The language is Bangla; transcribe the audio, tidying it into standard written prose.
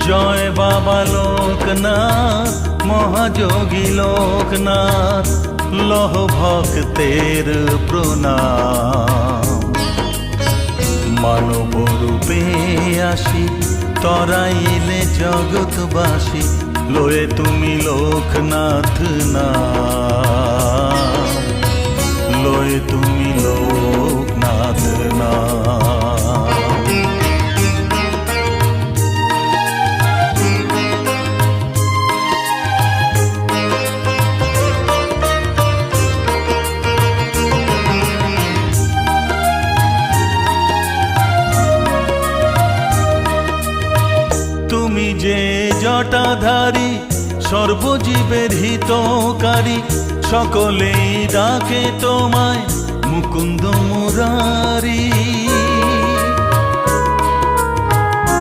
জয় বাবা লোকনাথ, মহাযোগী লোকনাথ, লহ ভক্তের প্রণাম। মানব রূপে আসি তরাইলে জগৎবাসী, লয়ে তুমি লোকনাথ নাম, লয়ে তুমি লোকনাথ নাম। তুমি যে জটাধারী, সর্বজীবের হিতকারী, সকলেই ডাকে তোমায় মুকুন্দ মুরারি।